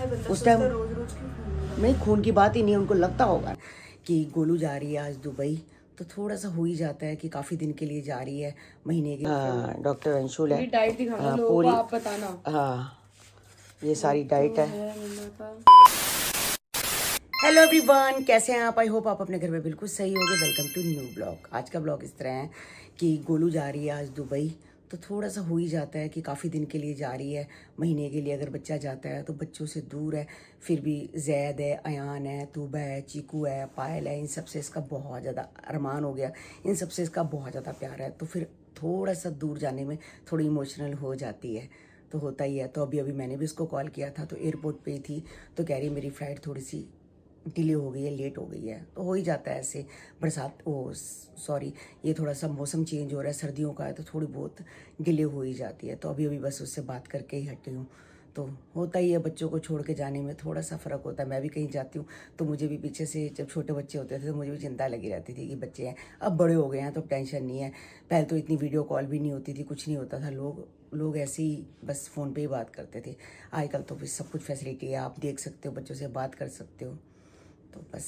उस टाइम नहीं, खून की बात ही नहीं है, उनको लगता होगा कि गोलू जा रही है आज दुबई, तो थोड़ा सा हो ही जाता है कि काफी दिन के लिए जा रही है, महीने के। हाँ, डॉक्टर अंशुल है, डाइट दिखाना लोगों पूरी को, आप बताना। हाँ, ये सारी डाइट है। हेलो एवरीवन, कैसे हैं आप? आई होप आप अपने घर में बिल्कुल सही होंगे। Welcome to new blog. आज का ब्लॉग इस तरह है कि गोलू जा रही है आज दुबई, तो थोड़ा सा हो ही जाता है कि काफ़ी दिन के लिए जा रही है, महीने के लिए। अगर बच्चा जाता है तो बच्चों से दूर है, फिर भी जैद है, अयान है, तूबा है, चीकू है, पायल है, इन सबसे इसका बहुत ज़्यादा अरमान हो गया, इन सबसे इसका बहुत ज़्यादा प्यार है। तो फिर थोड़ा सा दूर जाने में थोड़ी इमोशनल हो जाती है, तो होता ही है। तो अभी मैंने भी उसको कॉल किया था, तो एयरपोर्ट पे ही थी, तो कह रही मेरी फ़्लाइट थोड़ी सी डिले हो गई है, लेट हो गई है। तो हो ही जाता है ऐसे, बरसात ये थोड़ा सा मौसम चेंज हो रहा है, सर्दियों का है, तो थोड़ी बहुत डिले हो ही जाती है। तो अभी बस उससे बात करके ही हटी हूँ। तो होता ही है, बच्चों को छोड़ के जाने में थोड़ा सा फ़र्क होता है। मैं भी कहीं जाती हूँ तो मुझे भी पीछे से, जब छोटे बच्चे होते थे तो मुझे भी चिंता लगी रहती थी कि बच्चे हैं, अब बड़े हो गए हैं तो अब टेंशन नहीं है। पहले तो इतनी वीडियो कॉल भी नहीं होती थी, कुछ नहीं होता था, लोग ऐसे ही बस फ़ोन पे ही बात करते थे। आजकल तो फिर सब कुछ फैसिलिटी है, आप देख सकते हो, बच्चों से बात कर सकते हो। तो बस,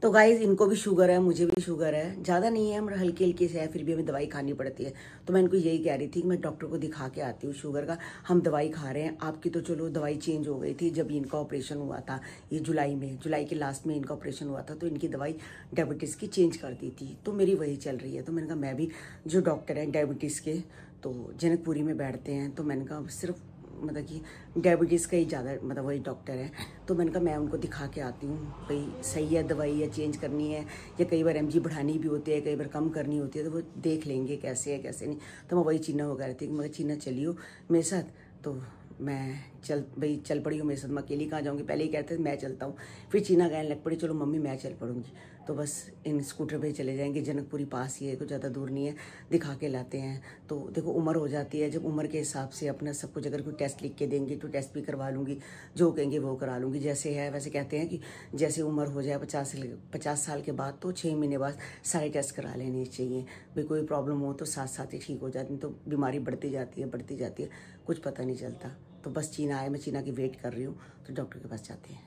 तो गाइज इनको भी शुगर है, मुझे भी शुगर है, ज़्यादा नहीं है, हमारा हल्की हल्की से है, फिर भी हमें दवाई खानी पड़ती है। तो मैं इनको यही कह रही थी कि मैं डॉक्टर को दिखा के आती हूँ शुगर का, हम दवाई खा रहे हैं। आपकी तो चलो दवाई चेंज हो गई थी जब इनका ऑपरेशन हुआ था, ये जुलाई के लास्ट में इनका ऑपरेशन हुआ था, तो इनकी दवाई डायबिटीज़ की चेंज कर दी थी, तो मेरी वही चल रही है। तो मैंने कहा मैं भी, जो डॉक्टर हैं डायबिटीज़ के, तो जनकपुरी में बैठते हैं, तो मैंने कहा सिर्फ मतलब कि डायबिटीज़ का ही ज़्यादा, मतलब वही डॉक्टर है, तो मैंने कहा मैं उनको दिखा के आती हूँ भाई, सही है दवाई या चेंज करनी है, या कई बार एमजी बढ़ानी भी होती है, कई बार कम करनी होती है, तो वो देख लेंगे कैसे है कैसे नहीं। तो मैं वही चीना वगैरह थी कि मैं चीना चलियो मेरे साथ, तो मैं चल पड़ी हूँ मेरे साथ। मैं अकेली कहाँ जाऊँगी, पहले ही कहते थे मैं चलता हूँ, फिर चीना कहने लग पड़ी चलो मम्मी मैं चल पड़ूँगी। तो बस इन स्कूटर पे चले जाएंगे, जनकपुरी पास ही है, कुछ ज़्यादा दूर नहीं है, दिखा के लाते हैं। तो देखो उम्र हो जाती है, जब उम्र के हिसाब से अपना सब कुछ, अगर कोई टेस्ट लिख के देंगे तो टेस्ट भी करवा लूँगी, जो कहेंगे वो करा लूँगी। जैसे है वैसे कहते हैं कि जैसे उम्र हो जाए 50 साल के बाद, तो 6 महीने बाद सारे टेस्ट करा लेने चाहिए भाई। कोई प्रॉब्लम हो तो साथ साथ ही ठीक हो जाती है, तो बीमारी बढ़ती जाती है, कुछ पता नहीं चलता। तो बस चीना आए, मैं चीना की वेट कर रही हूँ, तो डॉक्टर के पास जाते हैं।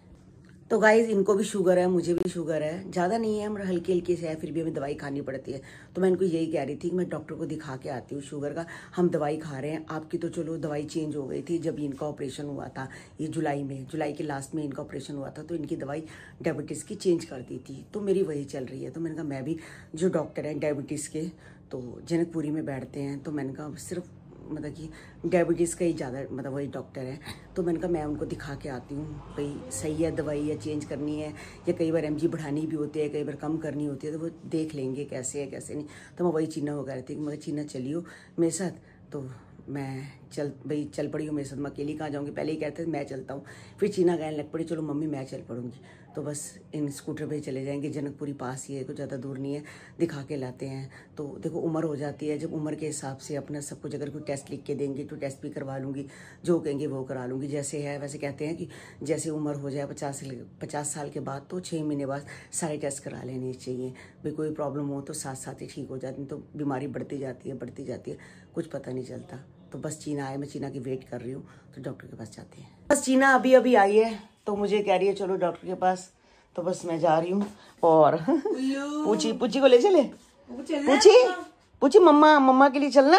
तो गाइज इनको भी शुगर है, मुझे भी शुगर है, ज़्यादा नहीं है, हमारा हल्की हल्की से है, फिर भी हमें दवाई खानी पड़ती है। तो मैं इनको यही कह रही थी कि मैं डॉक्टर को दिखा के आती हूँ शुगर का, हम दवाई खा रहे हैं। आपकी तो चलो दवाई चेंज हो गई थी जब इनका ऑपरेशन हुआ था, ये जुलाई के लास्ट में इनका ऑपरेशन हुआ था, तो इनकी दवाई डायबिटीज़ की चेंज कर दी थी, तो मेरी वही चल रही है। तो मैंने कहा मैं भी, जो डॉक्टर हैं डायबिटीज़ के, तो जनकपुरी में बैठते हैं, तो मैंने कहा सिर्फ मतलब कि डायबिटीज़ का ही ज़्यादा, मतलब वही डॉक्टर है, तो मैंने कहा मैं उनको दिखा के आती हूँ भाई, सही है दवाई या चेंज करनी है, या कई बार एमजी बढ़ानी भी होती है, कई बार कम करनी होती है, तो वो देख लेंगे कैसे है कैसे नहीं। तो मैं वही चीना वगैरह थी कि मैं चीना चलियो मेरे साथ, तो मैं चल पड़ी हूँ मेरे साथ। मैं अकेली कहाँ जाऊँगी, पहले ही कहते थे मैं चलता हूँ, फिर चीना कहने लग पड़ी चलो मम्मी मैं चल पड़ूँगी। तो बस इन स्कूटर पे चले जाएंगे, जनकपुरी पास ही है, कुछ ज़्यादा दूर नहीं है, दिखा के लाते हैं। तो देखो उम्र हो जाती है, जब उम्र के हिसाब से अपना सब कुछ, अगर कोई टेस्ट लिख के देंगे तो टेस्ट भी करवा लूँगी, जो कहेंगे वो करा लूँगी। जैसे है वैसे कहते हैं कि जैसे उम्र हो जाए 50 साल के बाद, तो 6 महीने बाद सारे टेस्ट करा लेने चाहिए भाई। कोई प्रॉब्लम हो तो साथ साथ ही ठीक हो जाती है, तो बीमारी बढ़ती जाती है, कुछ पता नहीं चलता। तो बस चीना आए, मैं चीना की वेट कर रही हूँ, तो डॉक्टर के पास जाते हैं। बस चीना अभी आई है, तो मुझे कह रही है चलो डॉक्टर के पास, तो बस मैं जा रही हूँ। और पूछी को ले चले, पूछी मम्मा के लिए चलना,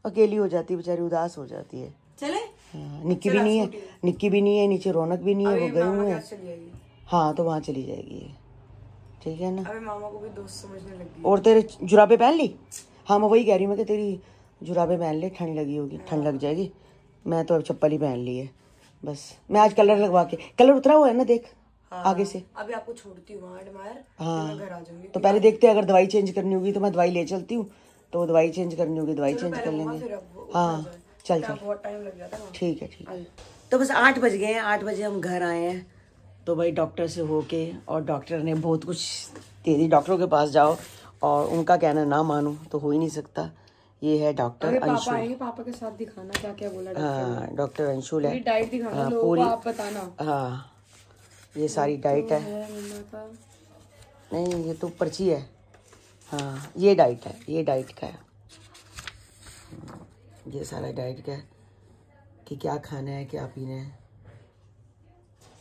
अकेली हो जाती है बेचारी, उदास हो जाती है। चले निक्की भी नहीं है, नीचे रौनक भी नहीं है, वो गए हुए हैं। हाँ तो वहाँ चली जाएगी, ठीक है ना। अबे मामा को भी दोस्त समझने लगी। और तेरे जुराबे पहन ली? हाँ मैं वही कह रही हूँ, मैं कि तेरी जुराबे पहन ले, ठंड लगी होगी, ठंड लग जाएगी। मैं तो अब चप्पल ही पहन ली है, बस मैं आज कलर लगवा के, कलर उतरा हुआ है ना देख। हाँ, आगे से अभी आपको छोड़ती हूँ वहाँ एडमायर, हाँ घर आ जाऊंगी। तो पहले देखते हैं, अगर दवाई चेंज करनी होगी तो मैं दवाई ले चलती हूँ, तो दवाई चेंज करनी होगी दवाई चेंज कर लेंगे। हाँ चल बहुत टाइम लग जाता है। ठीक है। तो बस 8 बज गए हैं, 8 बजे हम घर आए हैं। तो भाई डॉक्टर से होके, और डॉक्टर ने बहुत कुछ दे दी, डॉक्टरों के पास जाओ और उनका कहना ना मानो तो हो ही नहीं सकता। ये है डॉक्टर अंशुल। पापा के साथ दिखाना क्या क्या बोला डॉक्टर। हाँ डॉक्टर अंशुल है, डाइट दिखाना लोगों को, आप बताना। हाँ ये सारी डाइट है, नहीं ये तो पर्ची है। हाँ ये डाइट है, ये डाइट का है, ये सारा डाइट का है कि क्या खाना है क्या पीना है।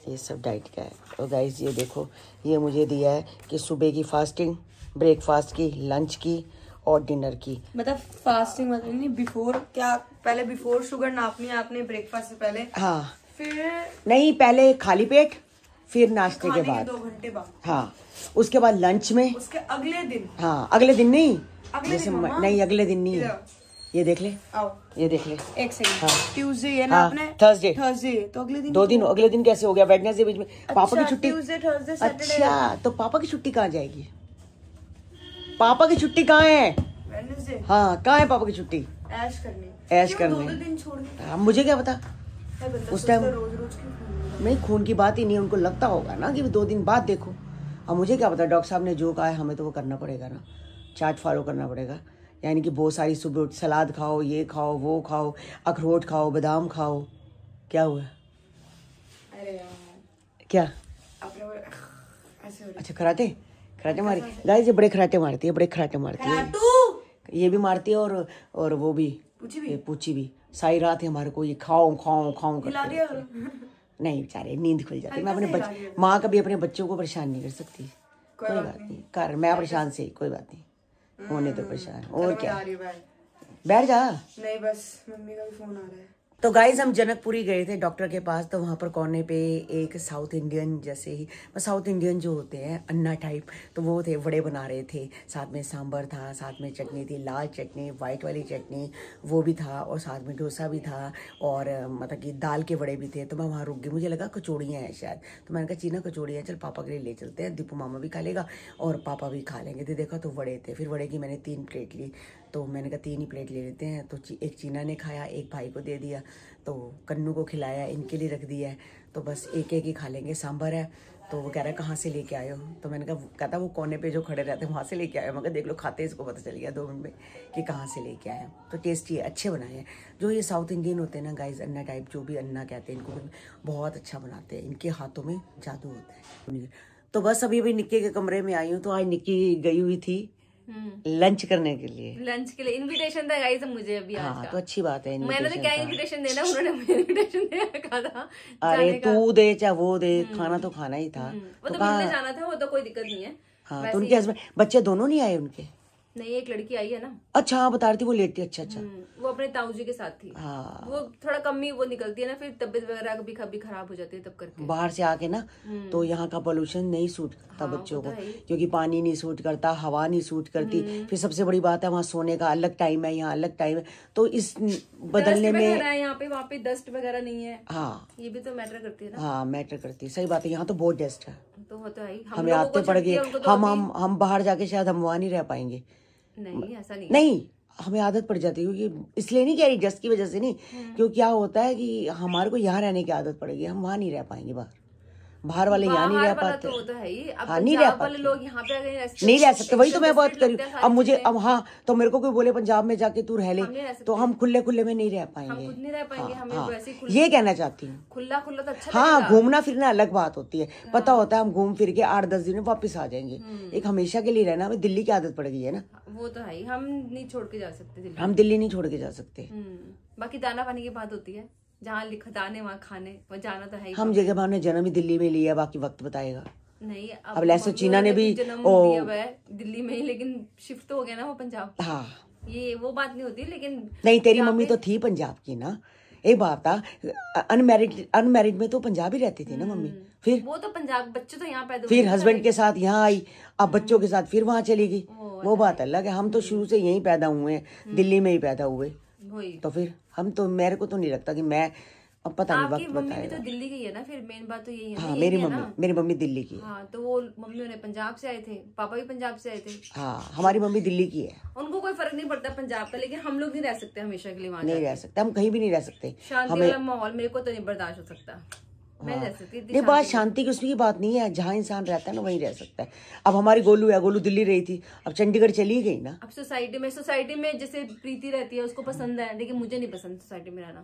ये सब डाइट का है। तो गाइस ये देखो, ये मुझे दिया है कि सुबह की फास्टिंग, ब्रेकफास्ट की, लंच की और डिनर की। मतलब फास्टिंग मतलब नहीं, बिफोर क्या, पहले बिफोर शुगर नापनी है आपने ब्रेकफास्ट से पहले? हाँ, फिर नहीं, पहले खाली पेट, फिर नाश्ते के बाद 2 घंटे बाद। हाँ, उसके बाद लंच में, उसके अगले दिन। हाँ अगले दिन नहीं, अगले दिन नहीं अगले दिन नहीं है। ये देख ले, आओ ये देख ले, एक सेकंड। हाँ। ट्यूसडे है ना हाँ, आपने? थर्सडे तो अगले दिन 2 दिन, अगले दिन कैसे हो गया? वेडनेसडे बीच में। पापा की छुट्टी, ट्यूसडे थर्सडे सैटरडे। अच्छा तो पापा की छुट्टी कहाँ जाएगी? पापा की छुट्टी कहाँ है? वेडनेसडे। हाँ, कहाँ है पापा की छुट्टी? ऐश करने। ऐश करने। 2 दिन छोड़ के। हाँ, मुझे क्या पता उस टाइम। रोज रोज क्यों? नहीं, खून की बात ही नहीं है, उनको लगता होगा ना कि 2 दिन बाद देखो। अब मुझे क्या पता, डॉक्टर साहब ने जो कहा है हमें तो वो करना पड़ेगा ना, चार्ट फॉलो करना पड़ेगा। यानी कि बहुत सारी सुबह सलाद खाओ, ये खाओ, वो खाओ, अखरोट खाओ, बादाम खाओ। क्या हुआ? अरे यार क्या? ऐसे हो अच्छा, खराटे मारी गाइस, ये बड़े खराटे मारती है, बड़े खराटे मारती है। ये भी मारती है और वो भी, पूछी भी। सारी रात है हमारे को ये खाओ खाओ खाओ करते। नहीं बेचारे, नींद खुल जाती है। मैं अपने माँ कभी अपने बच्चों को परेशान नहीं कर सकती। कोई बात नहीं, कर मैं परेशान से, कोई बात नहीं, होने तो परेशान। और क्या, बैठ जा। नहीं बस मम्मी का भी फोन आ रहा है। तो गाइज हम जनकपुरी गए थे डॉक्टर के पास। तो वहाँ पर कोने पे एक साउथ इंडियन, जैसे ही साउथ इंडियन जो होते हैं अन्ना टाइप, तो वो थे, वड़े बना रहे थे। साथ में सांभर था, साथ में चटनी थी, लाल चटनी, वाइट वाली चटनी, वो भी था, और साथ में डोसा भी था, और मतलब कि दाल के वड़े भी थे। तो मैं वहाँ रुक गई, मुझे लगा कचौड़ियाँ हैं शायद। तो मैंने कहा चीना कचौड़ियाँ, चल पापा के लिए ले चलते हैं, दीपू मामा भी खा लेगा और पापा भी खा लेंगे। तो देखा तो वड़े थे। फिर वड़े की मैंने 3 प्लेट ली। तो मैंने कहा 3 ही प्लेट ले लेते हैं। तो एक चीना ने खाया, एक भाई को दे दिया, तो कन्नू को खिलाया, इनके लिए रख दिया है। तो बस एक एक ही खा लेंगे। सांभर है, तो वो कह रहा है कहाँ से लेके आए हो? तो मैंने कहा, कहता वो कोने पे जो खड़े रहते हैं वहाँ से लेके आए हो। मैं कहा देख लो, खाते इसको पता चल गया 2 मिनट में कि कहाँ से लेके आए हैं। तो टेस्टी है, अच्छे बनाए हैं। जो ये साउथ इंडियन होते हैं ना गाइज, अन्ना टाइप, जो भी अन्ना कहते हैं इनको, बहुत अच्छा बनाते हैं। इनके हाथों में जादू होता है। तो बस अभी निक्की के कमरे में आई हूँ। तो आज निक्की गई हुई थी लंच करने के लिए। इनविटेशन था गाइस मुझे अभी आज का। तो अच्छी बात है। मैंने तो क्या इनविटेशन देना, उन्होंने मुझे इनविटेशन दे रखा था। अरे तू दे चाहे वो दे, खाना तो खाना ही था। वो तो मिलने जाना था, वो तो कोई दिक्कत नहीं है। हाँ, तो उनके हस्बैंड बच्चे दोनों नहीं आए उनके? नहीं, एक लड़की आई है ना। अच्छा, हाँ बता रही थी वो लेट थी। अच्छा, वो अपने ताऊ जी के साथ थी। हाँ, वो थोड़ा कम ही वो निकलती है ना, फिर तबीयत वगैरह भी खराब हो जाती है तब करके। बाहर से आके ना, तो यहाँ का पोल्यूशन नहीं सूट करता बच्चों को, क्योंकि पानी नहीं सूट करता, हवा नहीं सूट करती। फिर सबसे बड़ी बात है वहाँ सोने का अलग टाइम है, यहाँ अलग टाइम है। तो इस बदलने में यहाँ पे वहाँ पे डस्ट वगैरह नहीं है। हाँ, ये भी तो मैटर करती है ना। हाँ मैटर करती है, सही बात है। यहाँ तो बहुत डस्ट है, तो होता है। हमें आते पड़ गए। हम बाहर जाके शायद हम वहाँ नहीं रह पाएंगे। नहीं, ऐसा नहीं, हमें आदत पड़ जाती है। क्योंकि इसलिए नहीं कह रही डस्ट की वजह से नहीं, क्योंकि क्या होता है कि हमारे को यहाँ रहने की आदत पड़ेगी, हम वहाँ नहीं रह पाएंगे। बाहर वाले यहाँ नहीं रह पाते। तो है ही। अब हाँ, नहीं रह पाते लोग यहाँ पे नहीं रह सकते। वही तो मैं बात कर रही हूँ। अब मुझे, अब हाँ, तो मेरे को कोई बोले पंजाब में जाके तू रह ले, तो हम खुले खुले में नहीं रह पाएंगे। हम खुद नहीं रह पाएंगे। हमें वैसे ही ये कहना चाहती हूँ। खुला खुला तो अच्छा। हाँ, घूमना फिरना अलग बात होती है। पता होता है हम घूम फिर के 8-10 दिन में वापस आ जाएंगे। एक हमेशा के लिए रहना, हमें दिल्ली की आदत पड़ गई है ना। वो तो है, हम नहीं छोड़ के जा सकते। हम दिल्ली नहीं छोड़ के जा सकते। बाकी दाना पानी की बात होती है, जहाँ लिखताने वहाँ खाने, वहाँ जाना तो है ही। हम जगह हमने जन्म ही दिल्ली में लिया, बाकी वक्त बताएगा। नहीं, अब लैसो चीना ने भी जन्म दिया हुआ है दिल्ली में ही, लेकिन शिफ्ट तो हो गया ना वो पंजाब। हाँ, ये वो बात नहीं होती। लेकिन नहीं, तेरी मम्मी तो थी पंजाब की ना। एक बात था, अनमैरिड में तो पंजाब ही रहती थी ना मम्मी। फिर वो तो पंजाब, बच्चे तो यहाँ पैदा, फिर हस्बैंड के साथ यहाँ आई, अब बच्चों के साथ फिर वहाँ चली गई। वो बात अलग है। हम तो शुरू से यहीं पैदा हुए हैं, दिल्ली में ही पैदा हुए। तो फिर हम तो, मेरे को तो नहीं लगता कि मैं, अब पता नहीं वक्त बताएगा। तो दिल्ली की है ना, फिर मेन बात तो यही है। हाँ, मेरी मम्मी दिल्ली की है। हाँ, तो वो मम्मी उन्हें पंजाब से आए थे, पापा भी पंजाब से आए थे। हाँ, हमारी मम्मी दिल्ली की है। उनको कोई फर्क नहीं पड़ता पंजाब का, लेकिन हम लोग नहीं रह सकते हमेशा के लिए वहाँ। नहीं रह सकते, हम कहीं भी नहीं रह सकते। शांति वाला माहौल मेरे को तो नहीं बर्दाश्त हो सकता। मैं रह सकती। नहीं, बात शांति की उसकी बात नहीं है। जहाँ इंसान रहता है ना वहीं रह सकता है। अब हमारी गोलू है, गोलू दिल्ली रही थी, अब चंडीगढ़ चली गई ना। अब सोसाइटी में जैसे प्रीति रहती है, उसको पसंद है, लेकिन मुझे नहीं पसंद सोसाइटी में रहना।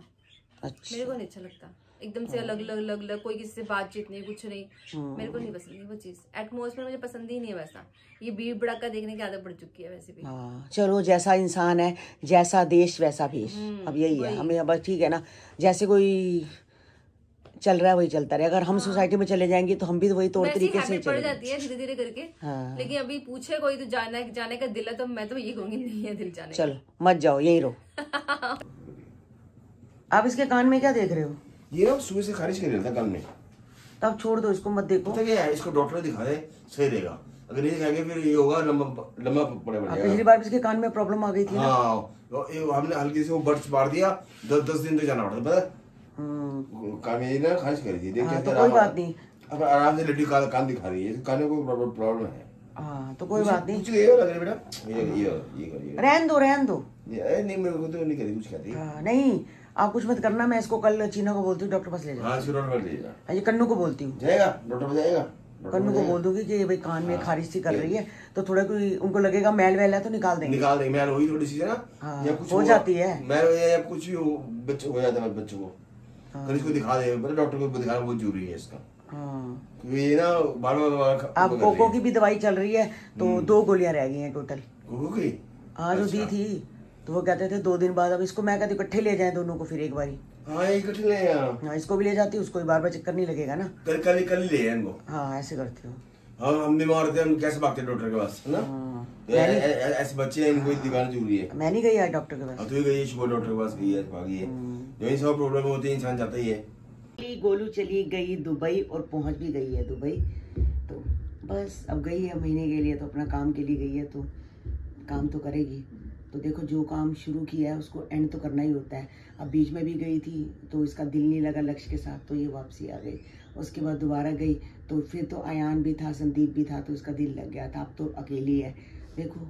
अच्छा, मेरे को नहीं अच्छा लगता। एकदम से अलग अलग कोई किसी से बातचीत नहीं, कुछ नहीं। मेरे को नहीं पसंद है वो चीज। एटमोसफेयर मुझे पसंद ही नहीं है वैसा। ये भीड़ भड़का देखने की आदत पड़ चुकी है वैसे भी। हाँ, चलो, जैसा इंसान है, जैसा देश वैसा भेष। अब यही है हमें। अब ठीक है ना, जैसे कोई चल रहा है वही चलता रहे। अगर हम सोसाइटी में चले जाएंगे तो हम भी वही तौर तरीके से पड़ जाती है धीरे धीरे करके। हाँ। लेकिन अभी पूछे कोई तो जाने का दिल है तो मैं तो ये कहूंगी नहीं है दिल जाने। चलो मत जाओ, यही रहो। आप इसके कान में क्या देख रहे हो? ये ना सुबह से खारिश कर रहा था कान में। तब छोड़ दो इसको, मत देखो। पता क्या है, इसको डॉक्टर दिखा दे, सही रहेगा। अगर नहीं दिखाएंगे फिर ये होगा लंबा पड़ेगा। पिछली बार इसके कान में प्रॉब्लम आ गई थी ना। हाँ, तो हमने हल्की से वो बर्ड्स मार दिया, 10 दिन तो जाना पड़ता पता। कान में ना खारिश कर दी। हाँ, तो कोई बात नहीं, अब आराम से लेटी कान दिखा रही है, कान में कोई प्रॉब्लम है। हाँ तो कोई बात नहीं। कुछ लग रहा बेटा, ये करिए। रहन दो। नहीं मेरे को तो नहीं करी कुछ कहती। नहीं आप कुछ मत करना, मैं इसको कल चीना को बोलती हूँ डॉक्टर पास ले जाओ। हाँ डॉक्टर पास ले जा। ये कन्नू को बोलती हूँ, जाएगा डॉक्टर पास जाएगा। कन्नू को बोल दूंगी कि भाई कान में खारिश सी कर रही है, तो थोड़ा कोई उनको लगेगा मैल वैल है तो निकाल देंगे। मैल हुई थोड़ी सी ना, हाँ, या कुछ हो जाती है मैल या कुछ भी बच्चे हो जाता है बच्चों को। कल इसको दिखा दे, डॉक्टर को दिखाना बहुत जरूरी है इसका। हाँ ये ना बार अब कोको की भी दवाई चल रही है, तो 2 गोलियां रह गई हैं टोटल। कोको की हाँ जो दी थी, तो वो कहते थे 2 दिन बाद। अब इसको मैं कहती इकट्ठे ले जाएं दोनों को फिर एक बारी। हाँ इकट्ठे ले यार। हाँ इसको भी ले जाती, उसको भी बार चक्कर नहीं लगेगा ना। कल ले इनको। हाँ ऐसे करती हूँ। हाँ हम बीमार थे, हम कैसे भागते डॉक्टर के पास, है ना। ऐसे बच्चे इनको दिखाना जरूरी है। मैं नहीं गई आज डॉक्टर के पास। तू ही गई है, शुगर डॉक्टर के पास गई है, भागी है। जो इन सब प्रॉब्लम होती है इंसान जाता ही है। गोलू चली गई दुबई और पहुंच भी गई है दुबई। तो बस अब गई है महीने के लिए, तो अपना काम के लिए गई है, तो काम तो करेगी। तो देखो जो काम शुरू किया है उसको एंड तो करना ही होता है। अब बीच में भी गई थी तो इसका दिल नहीं लगा लक्ष्य के साथ, तो ये वापसी आ गई। उसके बाद दोबारा गई तो फिर तो अयान भी था, संदीप भी था, तो उसका दिल लग गया था। अब तो अकेली है। देखो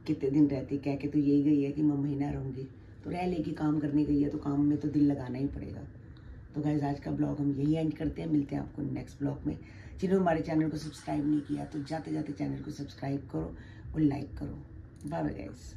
कितने दिन रहती, कह के तो यही गई है कि मैं महीना रहूँगी, तो रह लेगी। काम करने गई है तो काम में तो दिल लगाना ही पड़ेगा। तो गाइस आज का ब्लॉग हम यही एंड करते हैं। मिलते हैं आपको नेक्स्ट ब्लॉग में। जिन्होंने हमारे चैनल को सब्सक्राइब नहीं किया तो जाते जाते चैनल को सब्सक्राइब करो और लाइक करो। Bye bye guys.